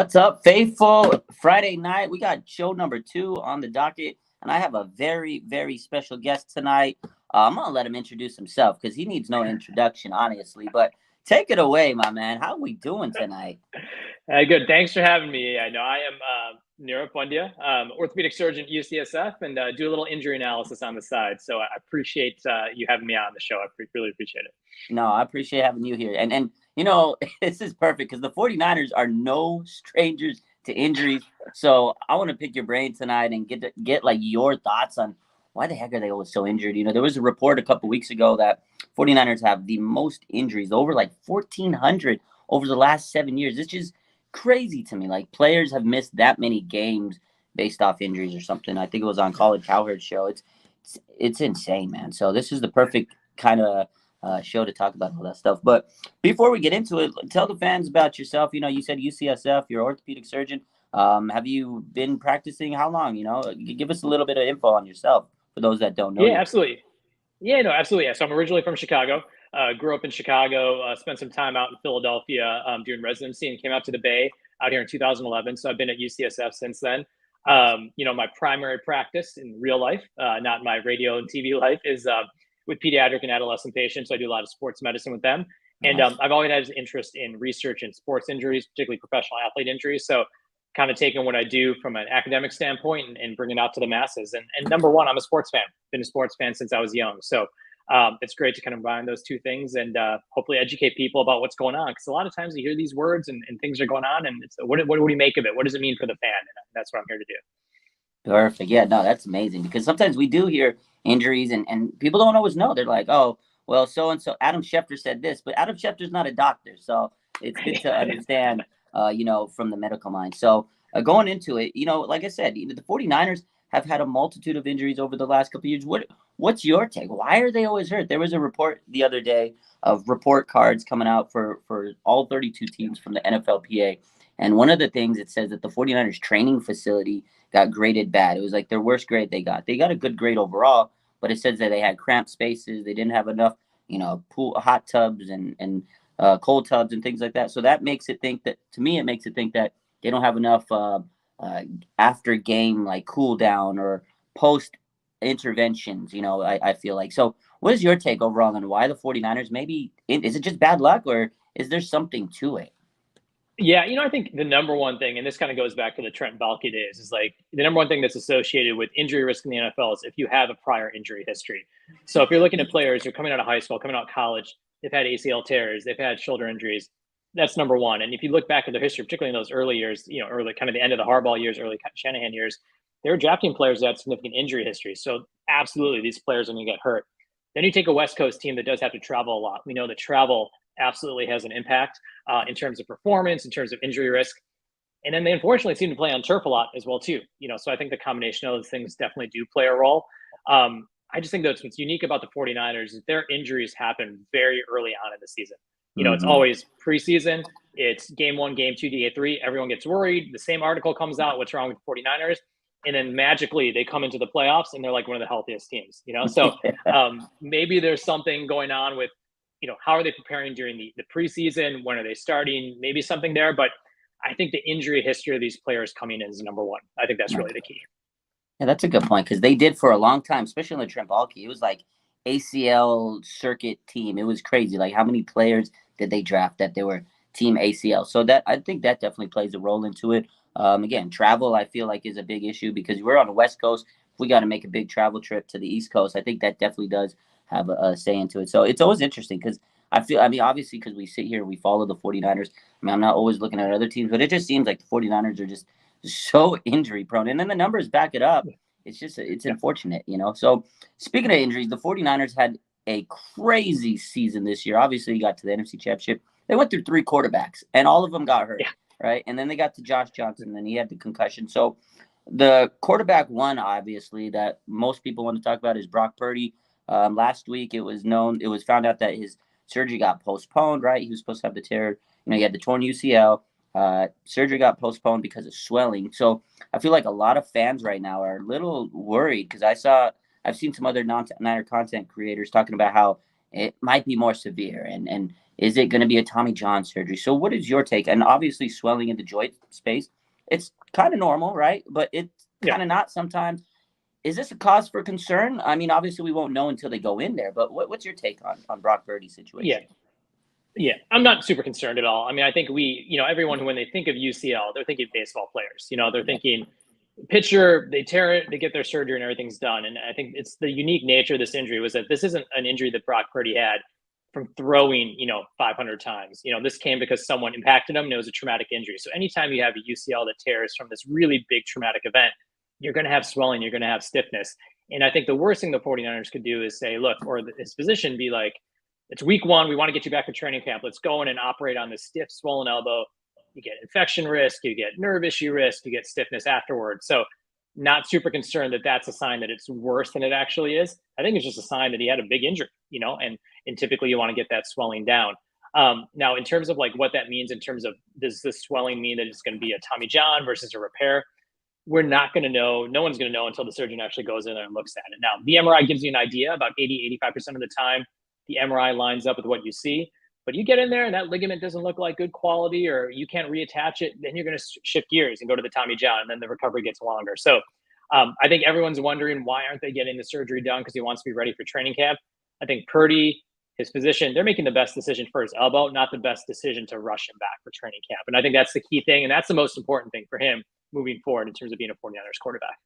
What's up, faithful? Friday night, we got show number 2 on the docket, and I have a very, very special guest tonight. I'm going to let him introduce himself because he needs no introduction, honestly. But take it away, my man. How are we doing tonight? Good. Thanks for having me. I know I am Pandya, orthopedic surgeon at UCSF, and do a little injury analysis on the side. So I appreciate you having me on the show. I really appreciate it. No, I appreciate having you here. And this is perfect because the 49ers are no strangers to injuries. So I want to pick your brain tonight and get like your thoughts on why the heck are they always so injured? There was a report a couple weeks ago that 49ers have the most injuries, over like 1,400 over the last 7 years. It's just crazy to me. Like, players have missed that many games based off injuries or something. I think it was on Colin Cowherd's show. It's insane, man. So this is the perfect kind of show to talk about all that stuff. But before we get into it, tell the fans about yourself. You said UCSF, you're an orthopedic surgeon. Have you been practicing? How long? Give us a little bit of info on yourself for those that don't know you. Absolutely. Yeah, no, absolutely. Yeah. So I'm originally from Chicago. Grew up in Chicago. Spent some time out in Philadelphia doing residency, and came out to the Bay out here in 2011. So I've been at UCSF since then. My primary practice in real life, not my radio and TV life, is with pediatric and adolescent patients. So I do a lot of sports medicine with them. And Nice. I've always had an interest in research in sports injuries, particularly professional athlete injuries. So kind of taking what I do from an academic standpoint and bring it out to the masses. And number one, I'm a sports fan. Been a sports fan since I was young. So it's great to kind of combine those two things and hopefully educate people about what's going on. Because a lot of times you hear these words and things are going on, and it's what do you make of it? What does it mean for the fan? And that's what I'm here to do. Perfect. Yeah, no, that's amazing because sometimes we do hear injuries and people don't always know. They're like, oh, well, so-and-so, Adam Schefter said this, but Adam Schefter's not a doctor. So it's good to understand, from the medical mind. So going into it, like I said, the 49ers have had a multitude of injuries over the last couple of years. What's your take? Why are they always hurt? There was a report the other day of report cards coming out for all 32 teams from the NFLPA. And one of the things, it says that the 49ers training facility got graded bad. It was like their worst grade they got. They got a good grade overall, but it says that they had cramped spaces. They didn't have enough, hot tubs and cold tubs and things like that. So that makes it think that, to me, it makes it think that they don't have enough after game, like, cool down or post interventions, I feel like. So what is your take overall on why the 49ers, is it just bad luck, or is there something to it? Yeah, I think the number one thing, and this kind of goes back to the Trent Baalke days, is like the number one thing that's associated with injury risk in the NFL is if you have a prior injury history. So if you're looking at players who are coming out of high school, coming out of college, they've had ACL tears, they've had shoulder injuries. That's number one. And if you look back at their history, particularly in those early years, early kind of the end of the Harbaugh years, early Shanahan years, they were drafting players that had significant injury history. So absolutely, these players are going to get hurt. Then you take a West Coast team that does have to travel a lot. We know that travel absolutely has an impact in terms of performance, in terms of injury risk. And then they unfortunately seem to play on turf a lot as well, too. So I think the combination of those things definitely do play a role. I just think that's what's unique about the 49ers is their injuries happen very early on in the season. It's always preseason. It's game 1, game 2, day 3. Everyone gets worried. The same article comes out, what's wrong with the 49ers? And then magically they come into the playoffs and they're like one of the healthiest teams, So maybe there's something going on with, how are they preparing during the preseason? When are they starting? Maybe something there. But I think the injury history of these players coming in is number one. I think that's really the key. Yeah, that's a good point because they did for a long time, especially in the Trent Baalke. It was like ACL circuit team. It was crazy. Like, how many players did they draft that they were team ACL? So I think that definitely plays a role into it. Again, travel, I feel like, is a big issue because we're on the West Coast. If we got to make a big travel trip to the East Coast, I think that definitely does have a say into it. So it's always interesting because obviously, because we sit here, we follow the 49ers. I'm not always looking at other teams, but it just seems like the 49ers are just so injury prone. And then the numbers back it up. It's unfortunate, So speaking of injuries, the 49ers had a crazy season this year. Obviously, you got to the NFC Championship. They went through 3 quarterbacks, and all of them got hurt, right? And then they got to Josh Johnson, and he had the concussion. So the quarterback one, obviously, that most people want to talk about is Brock Purdy. Last week, it was found out that his surgery got postponed, right? He was supposed to have the tear. He had the torn UCL. Surgery got postponed because of swelling. So I feel like a lot of fans right now are a little worried because I've seen some other non-Niner content creators talking about how it might be more severe. And is it going to be a Tommy John surgery? So what is your take? And obviously swelling in the joint space, it's kind of normal, right? But it's Yeah. kind of not sometimes. Is this a cause for concern? I mean, obviously we won't know until they go in there, but what's your take on Brock Purdy's Yeah. situation? Yeah, I'm not super concerned at all. I mean, I think everyone, when they think of UCL, they're thinking baseball players. They're Yeah. thinking pitcher, they tear it, they get their surgery, and everything's done. And I think it's the unique nature of this injury was that this isn't an injury that Brock Purdy had from throwing, 500 times. This came because someone impacted him, and it was a traumatic injury. So anytime you have a UCL that tears from this really big traumatic event, you're going to have swelling, you're going to have stiffness. And I think the worst thing the 49ers could do is say, look, or his physician be like, it's week 1. We want to get you back to training camp. Let's go in and operate on this stiff, swollen elbow. You get infection risk, you get nerve issue risk, you get stiffness afterwards. So, not super concerned that that's a sign that it's worse than it actually is. I think it's just a sign that he had a big injury, and typically you want to get that swelling down. Now, in terms of like what that means, in terms of does this swelling mean that it's going to be a Tommy John versus a repair? We're not going to know. No one's going to know until the surgeon actually goes in there and looks at it. Now, the MRI gives you an idea about 80-85% of the time. The MRI lines up with what you see, but you get in there and that ligament doesn't look like good quality, or you can't reattach it, then you're going to shift gears and go to the Tommy John, and then the recovery gets longer. So I think everyone's wondering, why aren't they getting the surgery done? Because he wants to be ready for training camp. I think Purdy, his physician, they're making the best decision for his elbow, not the best decision to rush him back for training camp. And I think that's the key thing, and that's the most important thing for him moving forward in terms of being a 49ers quarterback.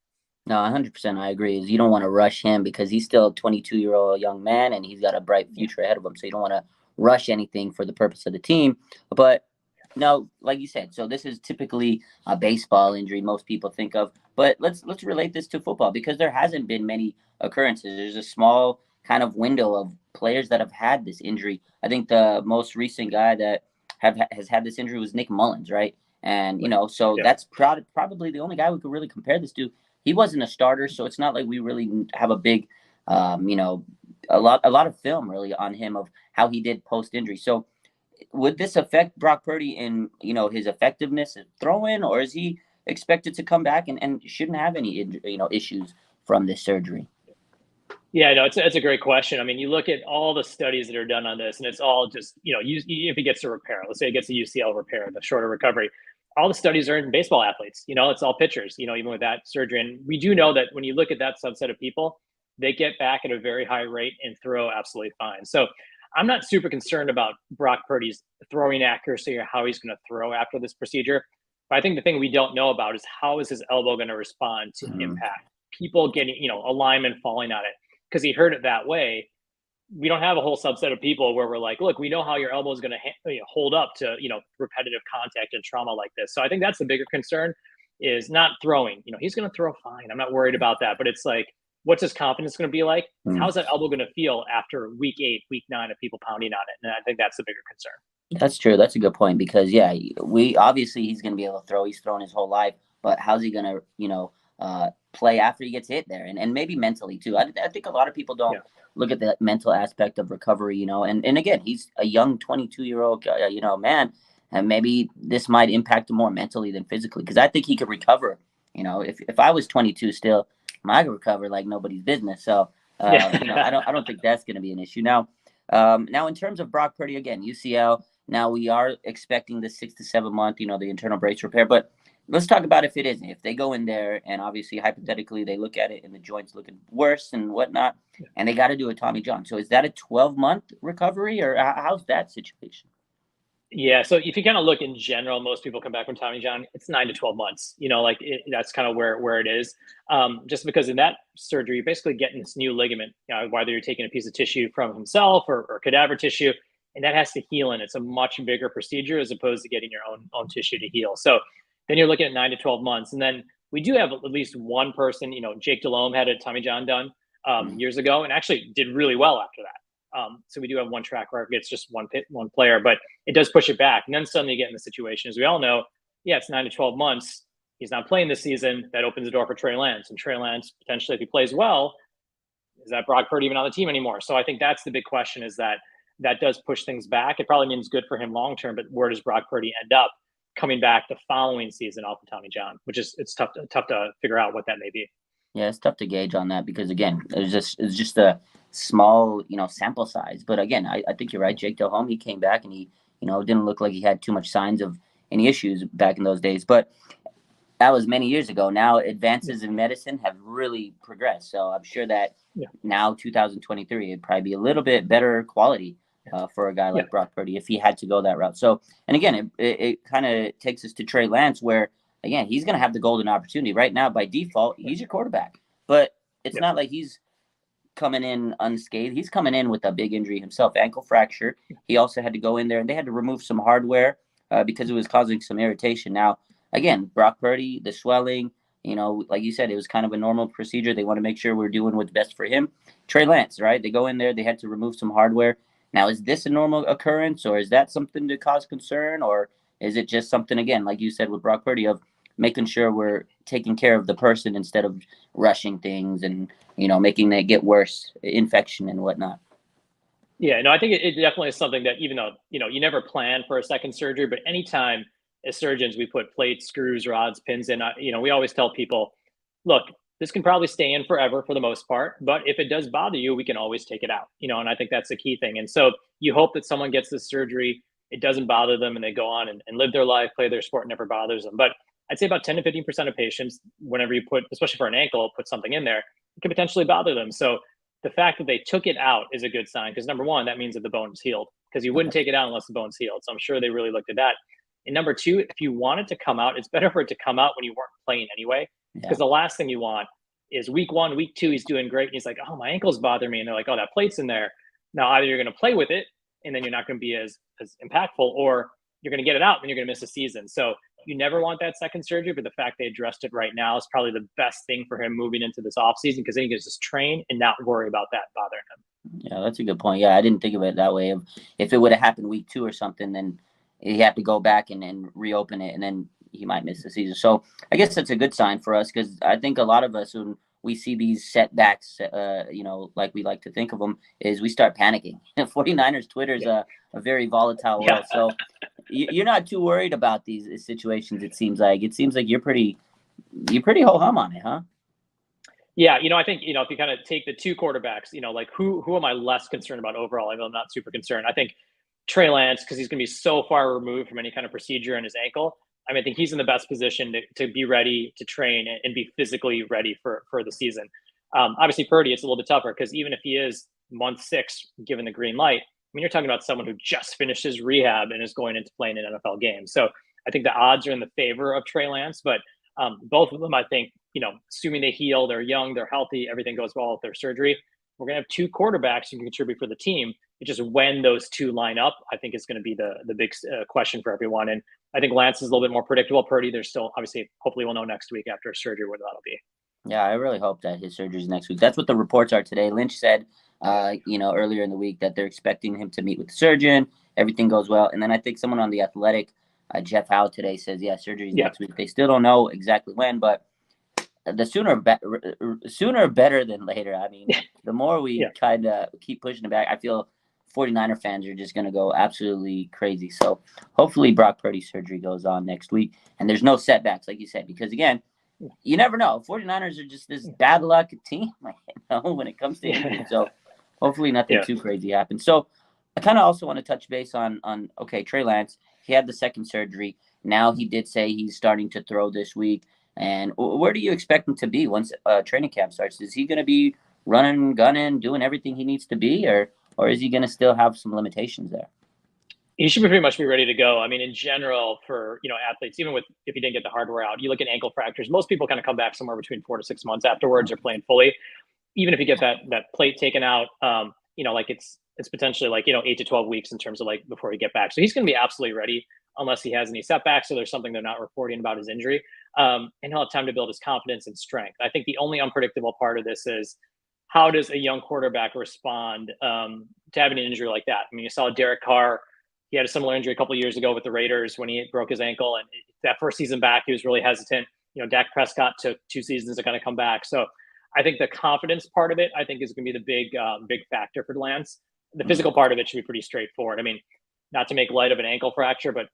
No, 100% I agree. You don't want to rush him because he's still a 22-year-old young man and he's got a bright future ahead of him. So you don't want to rush anything for the purpose of the team. But no, like you said, so this is typically a baseball injury most people think of. But let's relate this to football because there hasn't been many occurrences. There's a small kind of window of players that have had this injury. I think the most recent guy that has had this injury was Nick Mullins, right? And so that's probably the only guy we could really compare this to. He wasn't a starter, so it's not like we really have a big, a lot of film really on him of how he did post injury. So would this affect Brock Purdy in his effectiveness at throwing, or is he expected to come back and shouldn't have any issues from this surgery? Yeah, no, it's a great question. I mean, you look at all the studies that are done on this, and it's all just if he gets a repair, let's say he gets a UCL repair, the shorter recovery. All the studies are in baseball athletes. It's all pitchers. Even with that surgery, and we do know that when you look at that subset of people, they get back at a very high rate and throw absolutely fine. So I'm not super concerned about Brock Purdy's throwing accuracy or how he's going to throw after this procedure. But I think the thing we don't know about is how is his elbow going to respond to impact, people getting, a lineman falling on it because he hurt it that way. We don't have a whole subset of people where we're like, look, we know how your elbow is going to hold up to, repetitive contact and trauma like this. So I think that's the bigger concern is not throwing. He's going to throw fine. I'm not worried about that. But it's like, what's his confidence going to be like? How's that elbow going to feel after week 8, week 9 of people pounding on it? And I think that's the bigger concern. That's true. That's a good point because we obviously he's going to be able to throw. He's thrown his whole life, but how's he going to play after he gets hit there, and maybe mentally too. I think a lot of people don't look at the mental aspect of recovery, and again, he's a young 22-year-old man, and maybe this might impact him more mentally than physically because I think he could recover. If I was 22 still, I could recover like nobody's business. So I don't think that's going to be an issue now. Now in terms of Brock Purdy again, UCL. Now we are expecting the 6 to 7 month, the internal brace repair, but let's talk about if it isn't. If they go in there and obviously hypothetically they look at it and the joint's looking worse and whatnot, and they got to do a Tommy John. So is that a 12-month recovery or how's that situation? Yeah, so if you kind of look in general, most people come back from Tommy John. It's 9 to 12 months. That's kind of where it is. Just because in that surgery, you're basically getting this new ligament. Whether you're taking a piece of tissue from himself or cadaver tissue, and that has to heal, and it's a much bigger procedure as opposed to getting your own tissue to heal. So then you're looking at 9 to 12 months, and then we do have at least one person. Jake Delhomme had a Tommy John done years ago, and actually did really well after that. So we do have one track record. It's just one player, but it does push it back. And then suddenly you get in the situation, as we all know, it's 9 to 12 months. He's not playing this season. That opens the door for Trey Lance. And Trey Lance, potentially, if he plays well, is that Brock Purdy even on the team anymore? So I think that's the big question, is that does push things back. It probably means good for him long term, but where does Brock Purdy end up coming back the following season off of Tommy John, which is it's tough to figure out what that may be. Yeah, it's tough to gauge on that because again, it's just a small, sample size. But again, I think you're right. Jake Delhomme, he came back and he, didn't look like he had too much signs of any issues back in those days. But that was many years ago. Now advances in medicine have really progressed. So I'm sure that now 2023, it'd probably be a little bit better quality for a guy like Brock Purdy if he had to go that route. So, and again, it kind of takes us to Trey Lance where, again, he's going to have the golden opportunity. Right now, by default, he's your quarterback. But it's not like he's coming in unscathed. He's coming in with a big injury himself, ankle fracture. He also had to go in there, and they had to remove some hardware because it was causing some irritation. Now, again, Brock Purdy, the swelling, like you said, it was kind of a normal procedure. They want to make sure we're doing what's best for him. Trey Lance, right? They go in there, they had to remove some hardware. Now, is this a normal occurrence, or is that something to cause concern, or is it just something, again, like you said with Brock Purdy, of making sure we're taking care of the person instead of rushing things and, making it get worse, infection and whatnot? Yeah, no, I think it definitely is something that even though, you never plan for a second surgery, but anytime as surgeons we put plates, screws, rods, pins in, we always tell people, look, this can probably stay in forever for the most part, but if it does bother you, we can always take it out, and I think that's the key thing. And so you hope that someone gets this surgery, it doesn't bother them, and they go on and live their life, play their sport, never bothers them. But I'd say about 10 to 15% of patients, whenever you put, especially for an ankle, put something in there, it can potentially bother them. So the fact that they took it out is a good sign because number one, that means that the bone is healed because you wouldn't take it out unless the bone's healed. So I'm sure they really looked at that. And number two, if you want it to come out, it's better for it to come out when you weren't playing anyway. Because the last thing you want is week 1, week 2, he's doing great. And he's like, oh, my ankles bother me. And they're like, oh, that plate's in there. Now, either you're going to play with it and then you're not going to be as impactful, or you're going to get it out and you're going to miss a season. So you never want that second surgery, but the fact they addressed it right now is probably the best thing for him moving into this offseason because then he can just train and not worry about that bothering him. Yeah, that's a good point. Yeah, I didn't think of it that way. If it would have happened week 2 or something, then he had to go back and reopen it, and then he might miss the season. So I guess that's a good sign for us because I think a lot of us, when we see these setbacks, like we like to think of them, is we start panicking. 49ers Twitter is a very volatile world. So you're not too worried about these situations, it seems like. It seems like you're pretty ho-hum on it, huh? Yeah, I think, if you kind of take the two quarterbacks, like who am I less concerned about overall? I know I'm not super concerned. I think Trey Lance, because he's going to be so far removed from any kind of procedure in his ankle. I think he's in the best position to be ready to train and be physically ready for the season. Obviously, Purdy, it's a little bit tougher because even if he is month 6 given the green light, you're talking about someone who just finished his rehab and is going into playing an NFL game. So I think the odds are in the favor of Trey Lance, but both of them, I think, assuming they heal, they're young, they're healthy, everything goes well with their surgery, we're going to have 2 quarterbacks who can contribute for the team. It's just when those 2 line up, I think is going to be the big question for everyone. And I think Lance is a little bit more predictable. Purdy, there's still, obviously, hopefully we'll know next week after surgery what that'll be. Yeah, I really hope that his surgery is next week. That's what the reports are today. Lynch said, earlier in the week that they're expecting him to meet with the surgeon. Everything goes well. And then I think someone on The Athletic, Jeff Howe today says, surgery is next week. They still don't know exactly when, but the sooner better than later. The more we kind of keep pushing it back, I feel 49er fans are just going to go absolutely crazy. So hopefully Brock Purdy's surgery goes on next week and there's no setbacks, like you said, because again, you never know. 49ers are just this bad luck team, when it comes to injuries. So hopefully nothing too crazy happens. So I kind of also want to touch base on Trey Lance. He had the second surgery. Now he did say he's starting to throw this week. And where do you expect him to be once training camp starts? Is he going to be running, gunning, doing everything he needs to be, or is he going to still have some limitations there? He should pretty much be ready to go. In general, for athletes, even if he didn't get the hardware out, you look at ankle fractures. Most people kind of come back somewhere between 4 to 6 months afterwards or playing fully. Even if you get that plate taken out, it's potentially 8 to 12 weeks in terms of before you get back. So he's going to be absolutely ready unless he has any setbacks or there's something they're not reporting about his injury. And he'll have time to build his confidence and strength. I think the only unpredictable part of this is how does a young quarterback respond to having an injury like that? You saw Derek Carr. He had a similar injury a couple of years ago with the Raiders when he broke his ankle. And that first season back, he was really hesitant. Dak Prescott took 2 seasons to kind of come back. So I think the confidence part of it, I think, is going to be the big factor for Lance. The physical part of it should be pretty straightforward. Not to make light of an ankle fracture, but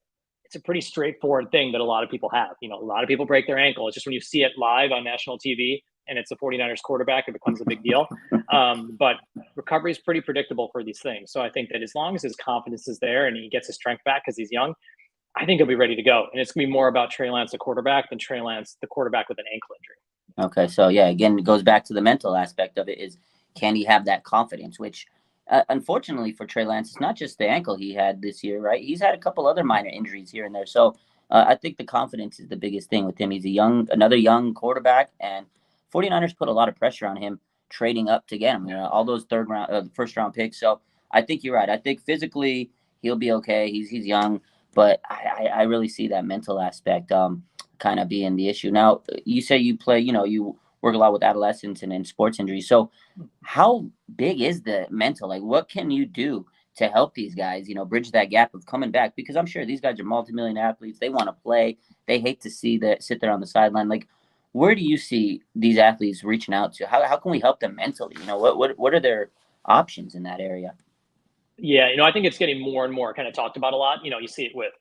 it's a pretty straightforward thing that a lot of people have. A lot of people break their ankle. It's just when you see it live on national TV, and it's a 49ers quarterback, it becomes a big deal. But recovery is pretty predictable for these things. So I think that as long as his confidence is there and he gets his strength back because he's young, I think he'll be ready to go. And it's going to be more about Trey Lance, the quarterback, than Trey Lance, the quarterback with an ankle injury. Okay, so yeah, again, it goes back to the mental aspect of it. Is can he have that confidence? Which, unfortunately for Trey Lance, it's not just the ankle he had this year, right? He's had a couple other minor injuries here and there. So I think the confidence is the biggest thing with him. He's another young quarterback, and 49ers put a lot of pressure on him trading up to get him. All those first round picks. So I think you're right. I think physically he'll be okay. He's young, but I really see that mental aspect kind of being the issue. Now, you say you play, you work a lot with adolescents and in sports injuries. So how big is the mental? Like, what can you do to help these guys, bridge that gap of coming back? Because I'm sure these guys are multi-million athletes. They want to play. They hate to sit there on the sideline. Like, where do you see these athletes reaching out to? How can we help them mentally? What are their options in that area? Yeah, I think it's getting more and more kind of talked about a lot. You see it with,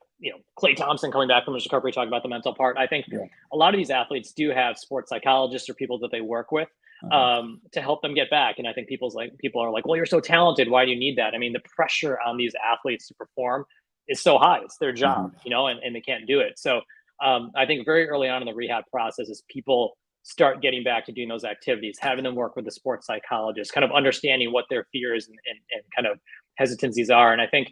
Klay Thompson coming back from his recovery, talking about the mental part. I think a lot of these athletes do have sports psychologists or people that they work with to help them get back. And I think people are like, well, you're so talented. Why do you need that? I mean, the pressure on these athletes to perform is so high. It's their job, and they can't do it. So I think very early on in the rehab process, as people start getting back to doing those activities, having them work with the sports psychologist, kind of understanding what their fears and kind of hesitancies are. And I think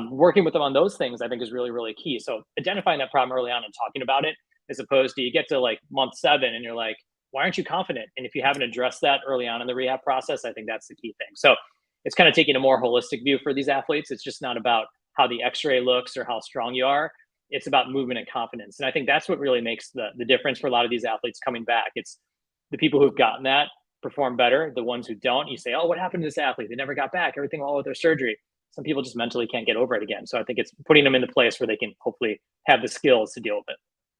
working with them on those things, I think, is really, really key. So identifying that problem early on and talking about it, as opposed to you get to like month 7 and you're like, why aren't you confident? And if you haven't addressed that early on in the rehab process, I think that's the key thing. So it's kind of taking a more holistic view for these athletes. It's just not about how the x-ray looks or how strong you are. It's about movement and confidence. And I think that's what really makes the difference for a lot of these athletes coming back. It's the people who've gotten that perform better. The ones who don't, you say, oh, what happened to this athlete? They never got back. Everything wrong with their surgery. Some people just mentally can't get over it again. So I think it's putting them in the place where they can hopefully have the skills to deal with it.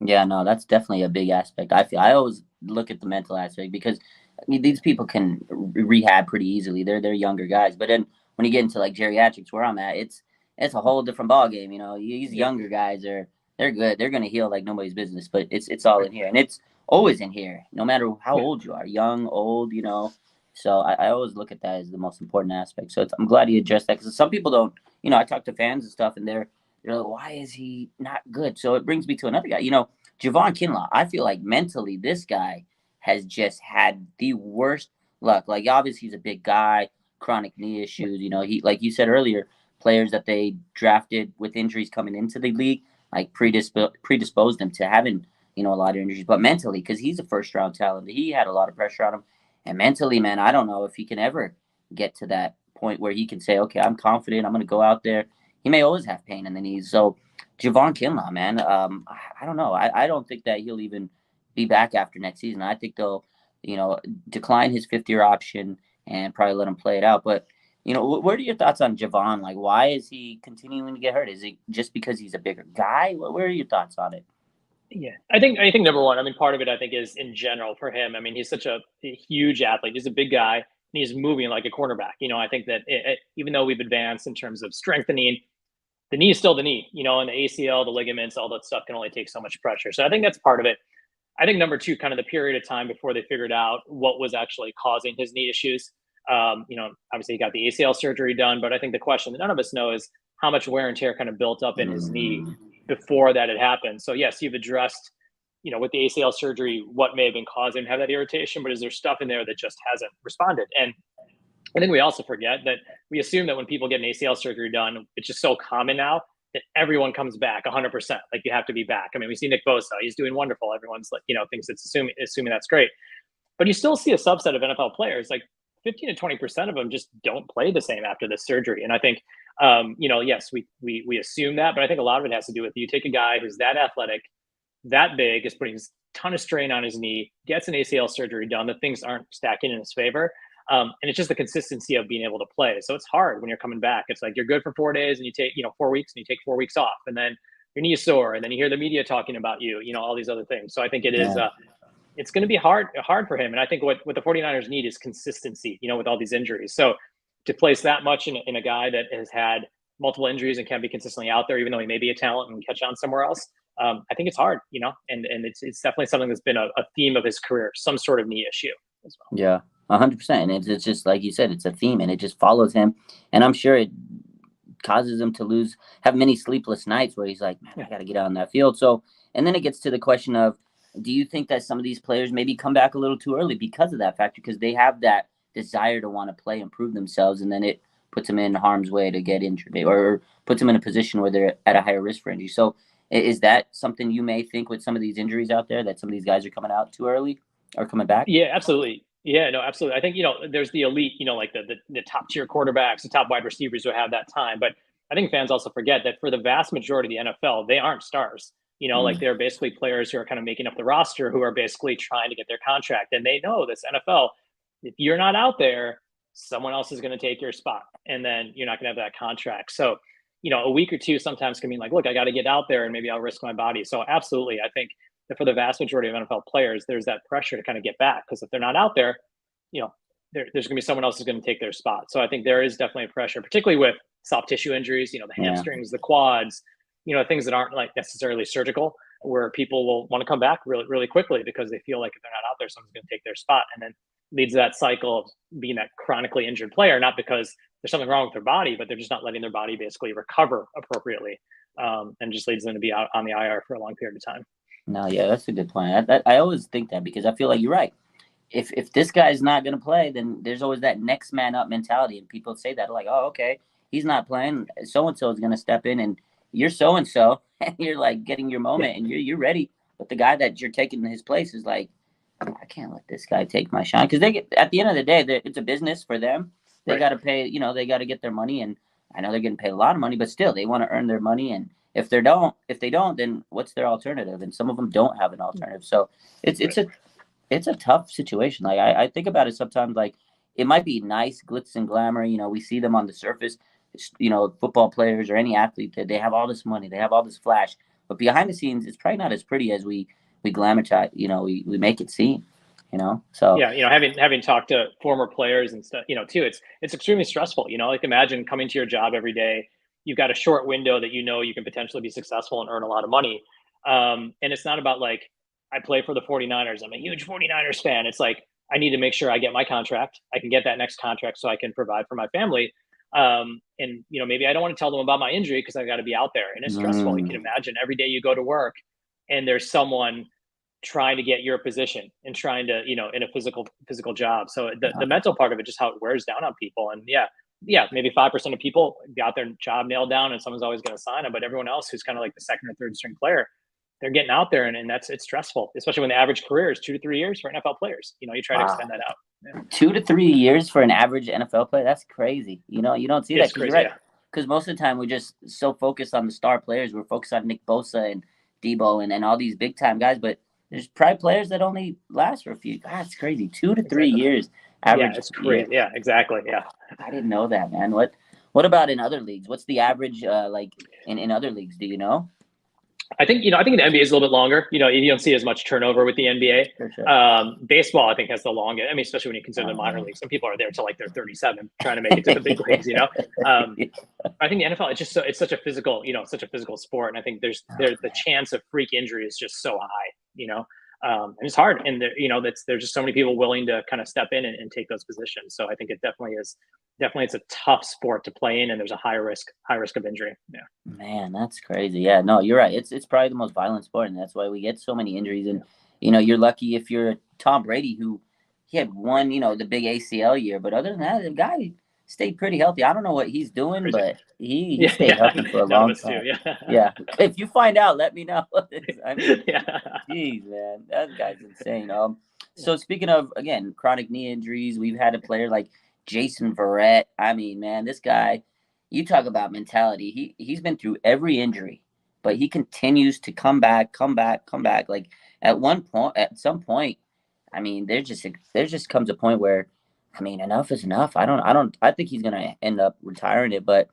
Yeah, no, that's definitely a big aspect. I always look at the mental aspect because these people can rehab pretty easily. They're younger guys, but then when you get into like geriatrics, where I'm at, it's a whole different ball game. These younger guys they're good. They're gonna heal like nobody's business, but it's all in here, and it's always in here, no matter how old you are, young, old. So I always look at that as the most important aspect. So I'm glad you addressed that, because some people don't. I talk to fans and stuff, and they're like, why is he not good? So it brings me to another guy. Javon Kinlaw. I feel like mentally this guy has just had the worst luck. Like, obviously he's a big guy, chronic knee issues. He, like you said earlier, players that they drafted with injuries coming into the league, like predisposed them to having a lot of injuries. But mentally, because he's a first round talent, he had a lot of pressure on him. And mentally, man, I don't know if he can ever get to that point where he can say, okay, I'm confident, I'm going to go out there. He may always have pain in the knees. So Javon Kinlaw, man, I don't know. I don't think that he'll even be back after next season. I think they'll, decline his 5th-year option and probably let him play it out. But, what are your thoughts on Javon? Like, why is he continuing to get hurt? Is it just because he's a bigger guy? What are your thoughts on it? Yeah, I think number one, I mean, part of it, I think, is in general for him. I mean, he's such a huge athlete. He's a big guy, and he's moving like a cornerback. I think that even though we've advanced in terms of strengthening, the knee is still the knee, and the ACL, the ligaments, all that stuff can only take so much pressure. So I think that's part of it. I think number two, kind of the period of time before they figured out what was actually causing his knee issues. Obviously he got the ACL surgery done, but I think the question that none of us know is how much wear and tear kind of built up in his knee before that had happened. So yes, you've addressed, with the ACL surgery, what may have been causing him to have that irritation, but is there stuff in there that just hasn't responded? And I think we also forget that we assume that when people get an ACL surgery done, it's just so common now that everyone comes back 100%. Like, you have to be back. I mean, we see Nick Bosa, he's doing wonderful. Everyone's like, thinks it's assuming that's great. But you still see a subset of NFL players, like 15 to 20% of them just don't play the same after this surgery. And I think, yes, we assume that, but I think a lot of it has to do with, you take a guy who's that athletic, that big, is putting a ton of strain on his knee, gets an ACL surgery done, the things aren't stacking in his favor. And it's just the consistency of being able to play. So it's hard when you're coming back. It's like you're good for 4 days and you take, 4 weeks, and you take 4 weeks off, and then your knee is sore, and then you hear the media talking about you, all these other things. So I think it is, it's going to be hard for him. And I think what the 49ers need is consistency, with all these injuries. So to place that much in a guy that has had multiple injuries and can't be consistently out there, even though he may be a talent and catch on somewhere else, I think it's hard, and it's definitely something that's been a theme of his career, some sort of knee issue as well. Yeah, 100%. And it's just like you said, it's a theme, and it just follows him. And I'm sure it causes him to have many sleepless nights where he's like, man, I got to get out on that field. So, and then it gets to the question of, do you think that some of these players maybe come back a little too early because of that factor? Because they have that desire to want to play and prove themselves, and then it puts them in harm's way to get injured, or puts them in a position where they're at a higher risk for injury. So, is that something you may think with some of these injuries out there, that some of these guys are coming out too early or coming back? Yeah, absolutely. Yeah, no, absolutely. I think, there's the elite, like the top tier quarterbacks, the top wide receivers who have that time. But I think fans also forget that for the vast majority of the NFL, they aren't stars. Like they're basically players who are kind of making up the roster, who are basically trying to get their contract. And they know this NFL, if you're not out there, someone else is going to take your spot. And then you're not going to have that contract. So, a week or two sometimes can mean like, look, I got to get out there and maybe I'll risk my body. So absolutely. I think that for the vast majority of NFL players, there's that pressure to kind of get back, because if they're not out there, there's going to be someone else who's going to take their spot. So I think there is definitely a pressure, particularly with soft tissue injuries, the hamstrings, the quads, things that aren't like necessarily surgical, where people will want to come back really, really quickly because they feel like if they're not out there, someone's going to take their spot. And then leads to that cycle of being that chronically injured player, not because there's something wrong with their body, but they're just not letting their body basically recover appropriately, and just leads them to be out on the IR for a long period of time. No, yeah, that's a good point. I always think that, because I feel like you're right. If this guy's not going to play, then there's always that next man up mentality. And people say that like, oh, okay, he's not playing. So-and-so is going to step in, and you're so-and-so, and you're like getting your moment, and you're ready. But the guy that you're taking his place is like, I can't let this guy take my shine. Because at the end of the day, it's a business for them. They got to pay, they got to get their money. And I know they're getting paid a lot of money, but still they want to earn their money. And if they don't, then what's their alternative? And some of them don't have an alternative. So it's a tough situation. Like I think about it sometimes, like it might be nice, glitz and glamour. We see them on the surface, football players or any athlete, that they have all this money, they have all this flash, but behind the scenes, it's probably not as pretty as we glamorize, we make it seem, So yeah, having talked to former players and stuff, too, it's extremely stressful. Like imagine coming to your job every day. You've got a short window that you can potentially be successful and earn a lot of money. And it's not about like, I play for the 49ers. I'm a huge 49ers fan. It's like, I need to make sure I get my contract. I can get that next contract so I can provide for my family. And maybe I don't want to tell them about my injury because I got to be out there, and it's stressful. You can imagine every day you go to work and there's someone trying to get your position and trying to, in a physical job. So the mental part of it, just how it wears down on people. And yeah, maybe 5% of people got their job nailed down and someone's always going to sign them, but everyone else who's kind of like the second or third string player, they're getting out there, and it's stressful, especially when the average career is 2 to 3 years for NFL players. You try to extend that out. Yeah. 2 to 3 years for an average NFL player. That's crazy. You don't see that, because right. Because most of the time we're just so focused on the star players. We're focused on Nick Bosa and Deebo and all these big time guys, but there's probably players that only last for a few. God, it's crazy. 2 to 3 years average. Yeah, it's crazy. Yeah, exactly. Yeah. I didn't know that, man. What about in other leagues? What's the average like in other leagues? Do you know? I think the NBA is a little bit longer. You don't see as much turnover with the NBA. Sure. Baseball, I think, has the longest. I mean, especially when you consider the minor leagues. Some people are there till like they're 37, trying to make it to the big leagues. I think the NFL, it's such a physical, such a physical sport, and I think there's the chance of freak injury is just so high. And it's hard, and there's just so many people willing to kind of step in and take those positions. So I think it definitely is. Definitely, it's a tough sport to play in, and there's a high risk of injury. Yeah, man, that's crazy. Yeah, no, you're right. It's probably the most violent sport, and that's why we get so many injuries. And you're lucky if you're Tom Brady, who he had one, the big ACL year, but other than that, the guy stayed pretty healthy. I don't know what he's doing, but he stayed healthy for a long time. Yeah. If you find out, let me know. I mean, geez, man, that guy's insane. So speaking of, again, chronic knee injuries, we've had a player like Jason Verrett. I mean, man, this guy, you talk about mentality. He's been through every injury, but he continues to come back. Like at some point, I mean, there just comes a point where, I mean, enough is enough. I think he's going to end up retiring it, but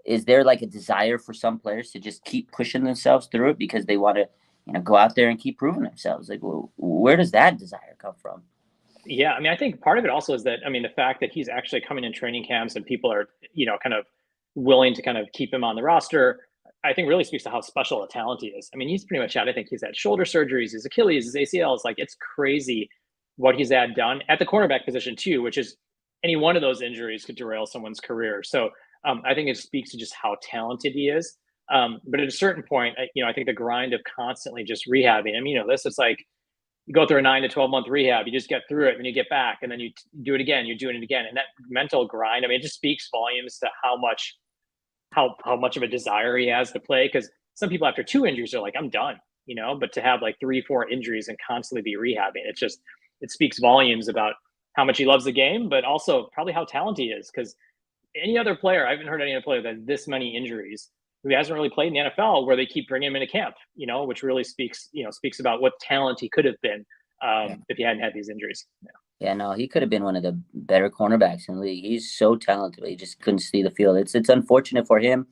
is there like a desire for some players to just keep pushing themselves through it because they want to, go out there and keep proving themselves? Like, where does that desire come from? Yeah, I mean, I think part of it also is that, I mean, the fact that he's actually coming in training camps and people are, kind of willing to kind of keep him on the roster. I think really speaks to how special a talent he is. I mean, he's pretty much had, I think he's had shoulder surgeries, his Achilles, his ACLs. Like, it's crazy what he's had done at the cornerback position too, which is any one of those injuries could derail someone's career. So I think it speaks to just how talented he is. But at a certain point, I think the grind of constantly just rehabbing. I mean, it's like you go through a 9 to 12 month rehab, you just get through it, and you get back, and then you do it again, you're doing it again, and that mental grind. I mean, it just speaks volumes to how much of a desire he has to play. Because some people after 2 injuries are like, I'm done, but to have like 3-4 injuries and constantly be rehabbing, it speaks volumes about how much he loves the game, but also probably how talented he is. Because any other player, I haven't heard any other player that has this many injuries who hasn't really played in the NFL, where they keep bringing him into camp, which really speaks about what talent he could have been if he hadn't had these injuries. Yeah, no, he could have been one of the better cornerbacks in the league. He's so talented, but he just couldn't see the field. It's unfortunate for him.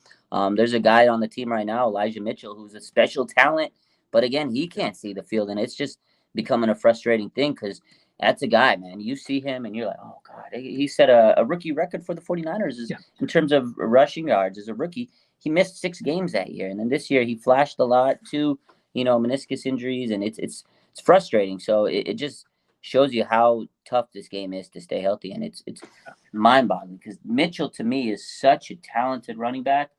There's a guy on the team right now, Elijah Mitchell, who's a special talent, but again, he can't see the field, and it's just becoming a frustrating thing because that's a guy, man. You see him, and you're like, oh, God. He set a rookie record for the 49ers in terms of rushing yards as a rookie. He missed 6 games that year, and then this year he flashed a lot, 2, meniscus injuries, and it's frustrating. So it just shows you how tough this game is to stay healthy, and it's mind-boggling because Mitchell to me is such a talented running back,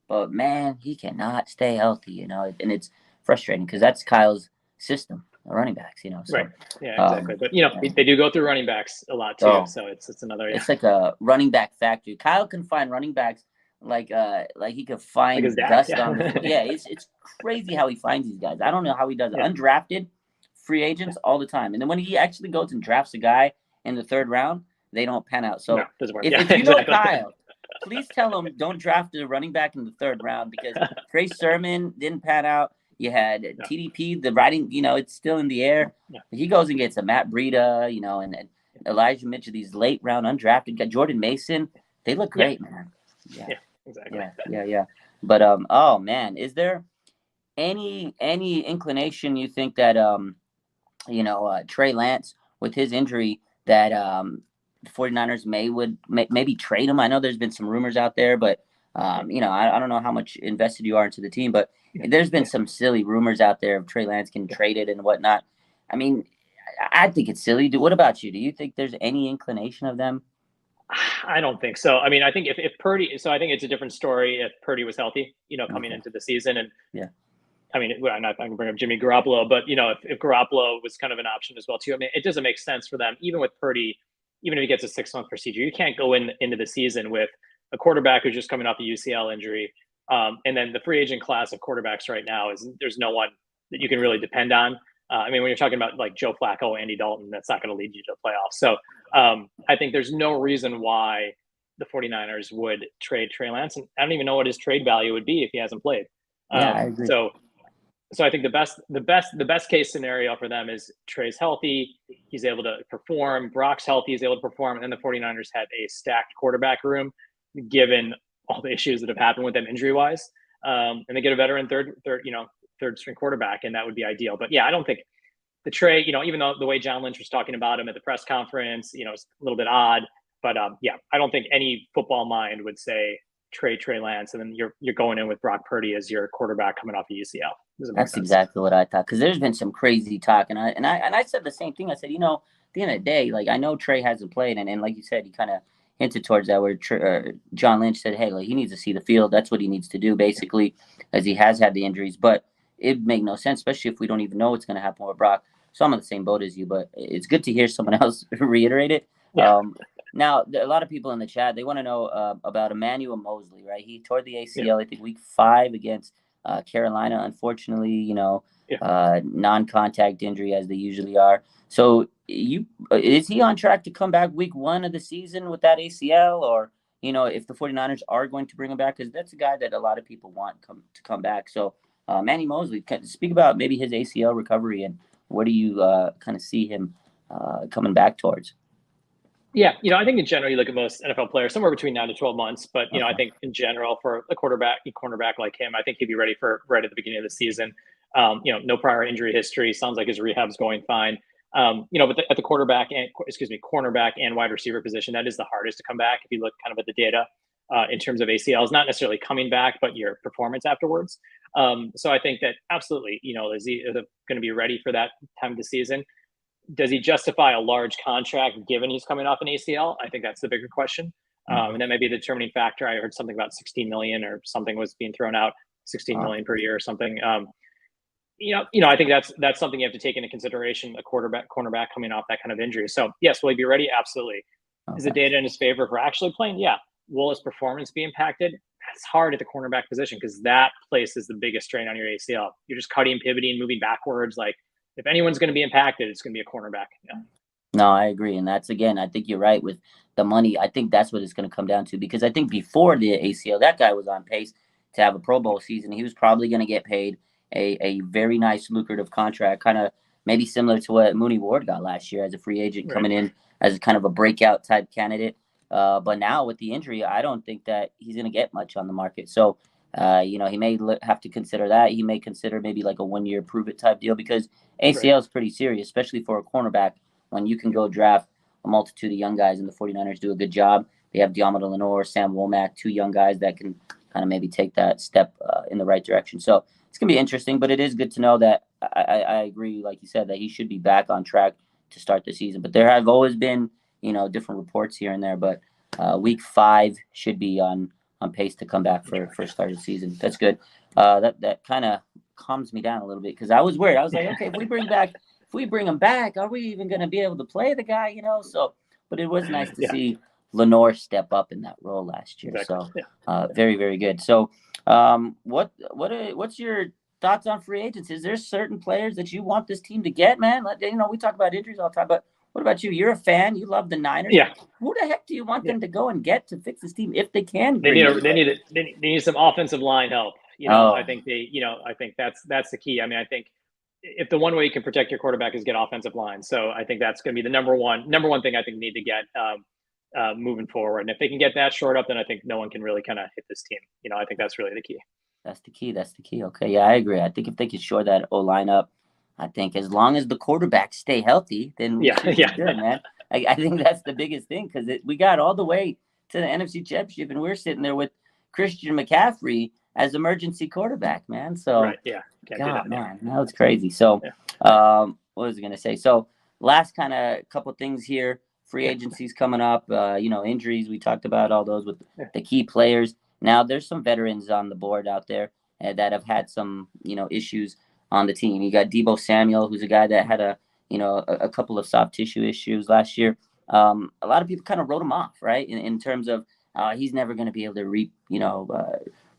but man, he cannot stay healthy, and it's frustrating because that's Kyle's system, the running backs, So, right? Yeah, exactly. But they do go through running backs a lot too, so it's another. It's like a running back factory. Kyle can find running backs like he could find his dad, dust on the floor. Yeah, it's crazy how he finds these guys. I don't know how he does it. Undrafted free agents all the time, and then when he actually goes and drafts a guy in the 3rd round, they don't pan out. So doesn't work. If you know Kyle, please tell him don't draft a running back in the 3rd round because Trey Sermon didn't pan out. You had TDP, the writing, it's still in the air. He goes and gets a Matt Breida, and Elijah Mitchell, these late round undrafted guys, Jordan Mason. They look great, man. Yeah, exactly. Yeah. But oh man, is there any inclination you think that Trey Lance with his injury that the 49ers maybe trade him? I know there's been some rumors out there, but I don't know how much invested you are into the team, but there's been some silly rumors out there of Trey Lance getting traded and whatnot. I mean, I think it's silly. What about you? Do you think there's any inclination of them? I don't think so. I mean, I think if Purdy, so I think it's a different story if Purdy was healthy, coming into the season. And I mean, I'm not going to bring up Jimmy Garoppolo, but if Garoppolo was kind of an option as well too. I mean, it doesn't make sense for them, even with Purdy, even if he gets a 6-month procedure. You can't go into the season with a quarterback who's just coming off a UCL injury. And then the free agent class of quarterbacks right now there's no one that you can really depend on. I mean, when you're talking about like Joe Flacco, Andy Dalton, that's not going to lead you to the playoffs. So I think there's no reason why the 49ers would trade Trey Lance. And I don't even know what his trade value would be if he hasn't played. I agree. So I think the best case scenario for them is Trey's healthy. He's able to perform. Brock's healthy. He's able to perform. And then the 49ers have a stacked quarterback room, given all the issues that have happened with them injury wise. And they get a veteran third string quarterback, and that would be ideal. But I don't think the trade, even though the way John Lynch was talking about him at the press conference, it's a little bit odd. But I don't think any football mind would say trade Trey Lance, and then you're going in with Brock Purdy as your quarterback coming off the UCL. That's exactly what I thought, because there's been some crazy talk, and I said the same thing. I said, at the end of the day, like I know Trey hasn't played, and like you said, he kind of hinted towards that where John Lynch said, hey, like he needs to see the field. That's what he needs to do, basically, as he has had the injuries. But it make no sense, especially if we don't even know what's going to happen with Brock. So I'm on the same boat as you, but it's good to hear someone else reiterate it. Yeah. Now, a lot of people in the chat, they want to know about Emmanuel Moseley, right? He tore the ACL, I think, week 5 against Carolina. Unfortunately, non-contact injury as they usually are. So is he on track to come back week 1 of the season with that ACL? Or, if the 49ers are going to bring him back, because that's a guy that a lot of people want to come back. So Manny Moseley, speak about maybe his ACL recovery and where do you kind of see him coming back towards? Yeah, I think in general, you look at most NFL players somewhere between 9 to 12 months. But, I think in general for a cornerback like him, I think he'd be ready for right at the beginning of the season. No prior injury history. Sounds like his rehab's going fine. But at the cornerback and wide receiver position, that is the hardest to come back if you look kind of at the data. in terms of ACLs, not necessarily coming back, but your performance afterwards. So I think that absolutely, is he going to be ready for that time of the season? Does he justify a large contract given he's coming off an ACL? I think that's the bigger question. And that may be the determining factor. I heard something about 16 million or something was being thrown out, 16 million per year or something. I think that's something you have to take into consideration, a cornerback coming off that kind of injury. So yes, will he be ready? Absolutely. Okay. Is the data in his favor for actually playing? Yeah. Will his performance be impacted? That's hard at the cornerback position because that place is the biggest strain on your ACL. You're just cutting, pivoting, moving backwards. Like if anyone's going to be impacted, it's going to be a cornerback. Yeah. No, I agree. And that's, again, I think you're right with the money. I think that's what it's going to come down to, because I think before the ACL, that guy was on pace to have a Pro Bowl season. He was probably going to get paid a very nice, lucrative contract, kind of maybe similar to what Mooney Ward got last year as a free agent, coming in as kind of a breakout type candidate. But now with the injury, I don't think that he's going to get much on the market. So, he may have to consider that. He may consider maybe like a 1 year prove it type deal, because ACL is pretty serious, especially for a cornerback, when you can go draft a multitude of young guys, and the 49ers do a good job. They have Diamond Lenore, Sam Womack, two young guys that can kind of maybe take that step in the right direction. So it's going to be interesting, but it is good to know that I agree, like you said, that he should be back on track to start the season. But there have always been, different reports here and there, but week 5 should be on pace to come back for start of the season. That's good. That kind of calms me down a little bit, because I was worried. I was like, okay, if we bring him back, are we even going to be able to play the guy? So, but it was nice to see Lenore step up in that role last year. Exactly. So, very, very good. So, what's your thoughts on free agents? Is there certain players that you want this team to get, man? We talk about injuries all the time, but what about you? You're a fan. You love the Niners. Yeah. Who the heck do you want them to go and get to fix this team if they can? They need some offensive line help. I think I think that's the key. I mean, I think if the one way you can protect your quarterback is get offensive line. So I think that's going to be the number one thing I think need to get moving forward. And if they can get that short up, then I think no one can really kind of hit this team. I think that's really the key. That's the key. Okay. Yeah, I agree. I think if they could shore that O-line up, I think as long as the quarterbacks stay healthy, then we should be good, man. I think that's the biggest thing, because we got all the way to the NFC Championship, and we're sitting there with Christian McCaffrey as emergency quarterback, man. So, God, man, that was crazy. So, what was I going to say? So, last kind of couple things here. Free agency's coming up. Injuries. We talked about all those with the key players. Now, there's some veterans on the board out there that have had some, issues on the team. You got Deebo Samuel, who's a guy that had a couple of soft tissue issues last year. A lot of people kind of wrote him off, right? In terms of he's never going to be able to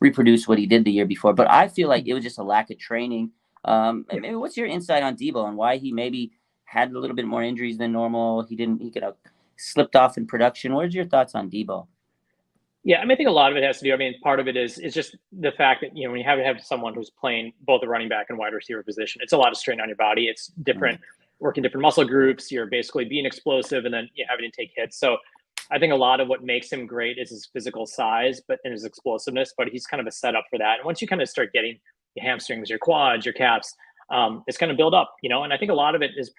reproduce what he did the year before. But I feel like it was just a lack of training. Maybe what's your insight on Deebo and why he maybe had a little bit more injuries than normal? He could have slipped off in production. What are your thoughts on Deebo? Yeah, I think a lot of it has to do. Part of it is just the fact that when you have someone who's playing both the running back and wide receiver position, it's a lot of strain on your body. It's different, working different muscle groups. You're basically being explosive and then having to take hits. So I think a lot of what makes him great is his physical size, and his explosiveness. But he's kind of a setup for that. And once you kind of start getting your hamstrings, your quads, your calves, it's going to build up. And I think a lot of it is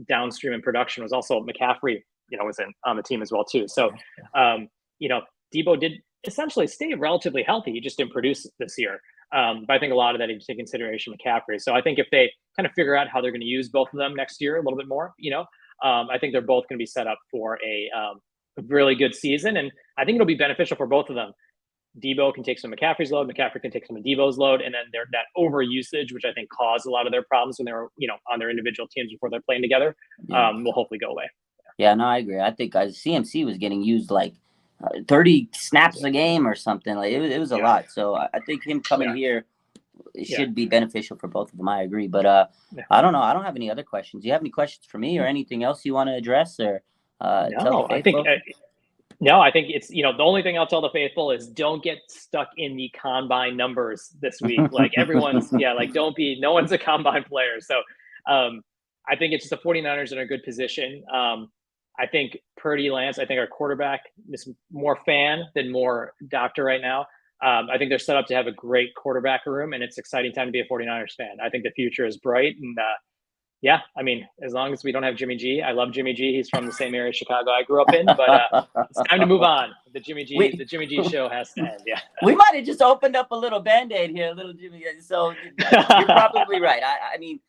downstream in production. Was also McCaffrey, was on the team as well too. So, Deebo did essentially stay relatively healthy. He just didn't produce this year. But I think a lot of that you take consideration McCaffrey. So I think if they kind of figure out how they're going to use both of them next year a little bit more, I think they're both going to be set up for a really good season. And I think it'll be beneficial for both of them. Deebo can take some of McCaffrey's load. McCaffrey can take some of Deebo's load. And then that over usage, which I think caused a lot of their problems when they were, on their individual teams before they're playing together, will hopefully go away. Yeah, no, I agree. I think CMC was getting used like 30 snaps a game or something. Like it was a lot. So I think him coming here should be beneficial for both of them. I agree. But I don't know. I don't have any other questions. Do you have any questions for me or anything else you want to address or tell the faithful? I think it's, the only thing I'll tell the faithful is don't get stuck in the combine numbers this week. Like everyone's, no one's a combine player. So I think it's just the 49ers in a good position. I think Purdy, Lance, our quarterback is more fan than more doctor right now. I think they're set up to have a great quarterback room, and it's an exciting time to be a 49ers fan. I think the future is bright, and Yeah, I mean, as long as we don't have Jimmy G, I love Jimmy G. He's from the same area of Chicago I grew up in, but it's time to move on. we The Jimmy G show has to end. Yeah. we might have just opened up a little Band-Aid here, a little Jimmy. So you're probably right. I mean,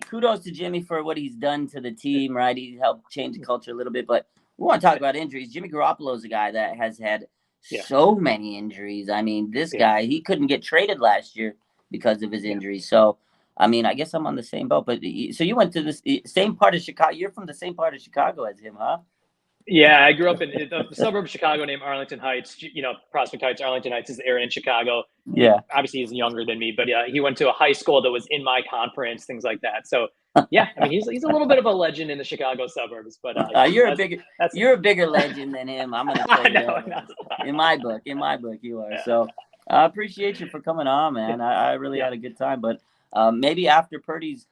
kudos to Jimmy for what he's done to the team, right? He helped change the culture a little bit, but we want to talk about injuries. Jimmy Garoppolo is a guy that has had so many injuries. I mean, this guy, he couldn't get traded last year because of his injuries. So, I mean, I guess I'm on the same boat. But so you went to the same part of Chicago. You're from the same part of Chicago as him, huh? Yeah, I grew up in the suburb of Chicago named Arlington Heights. You know, Prospect Heights, Arlington Heights is the area in Chicago. Yeah. Obviously, he's younger than me, but he went to a high school that was in my conference, things like that. So, yeah, I mean, he's a little bit of a legend in the Chicago suburbs. But you're a bigger legend than him. I'm gonna tell you that. In my book, you are. Yeah. So I appreciate you for coming on, man. I really had a good time. But maybe after Purdy's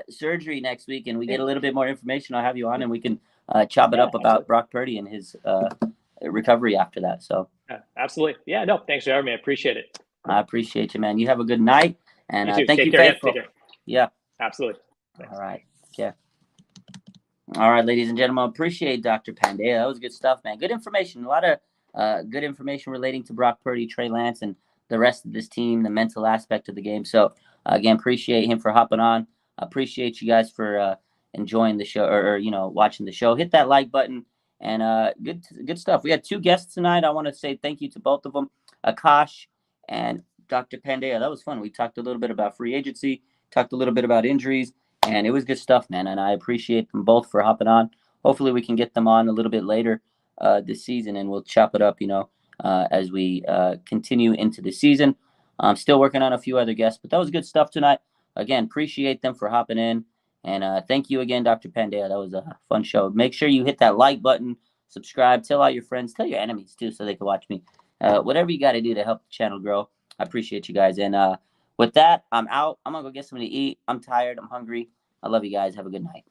surgery next week, and we get a little bit more information, I'll have you on, and we can chop it up about Brock Purdy and his recovery after that. So absolutely, yeah. No, thanks for having me. I appreciate it. I appreciate you, man. You have a good night, and thank you, faithful. Yeah, absolutely. Thanks. All right. Yeah. All right, ladies and gentlemen, appreciate Dr. Pandya. That was good stuff, man. Good information. A lot of good information relating to Brock Purdy, Trey Lance, and the rest of this team, the mental aspect of the game. So, again, appreciate him for hopping on. Appreciate you guys for enjoying the show or watching the show. Hit that like button, and good stuff. We had 2 guests tonight. I want to say thank you to both of them, Akash and Dr. Pandya. That was fun. We talked a little bit about free agency, talked a little bit about injuries. And it was good stuff, man. And I appreciate them both for hopping on. Hopefully we can get them on a little bit later this season, and we'll chop it up, as we continue into the season. I'm still working on a few other guests, but that was good stuff tonight. Again, appreciate them for hopping in. And thank you again, Dr. Pandya. That was a fun show. Make sure you hit that like button, subscribe, tell all your friends, tell your enemies, too, so they can watch me. Whatever you got to do to help the channel grow. I appreciate you guys. And with that, I'm out. I'm going to go get something to eat. I'm tired. I'm hungry. I love you guys. Have a good night.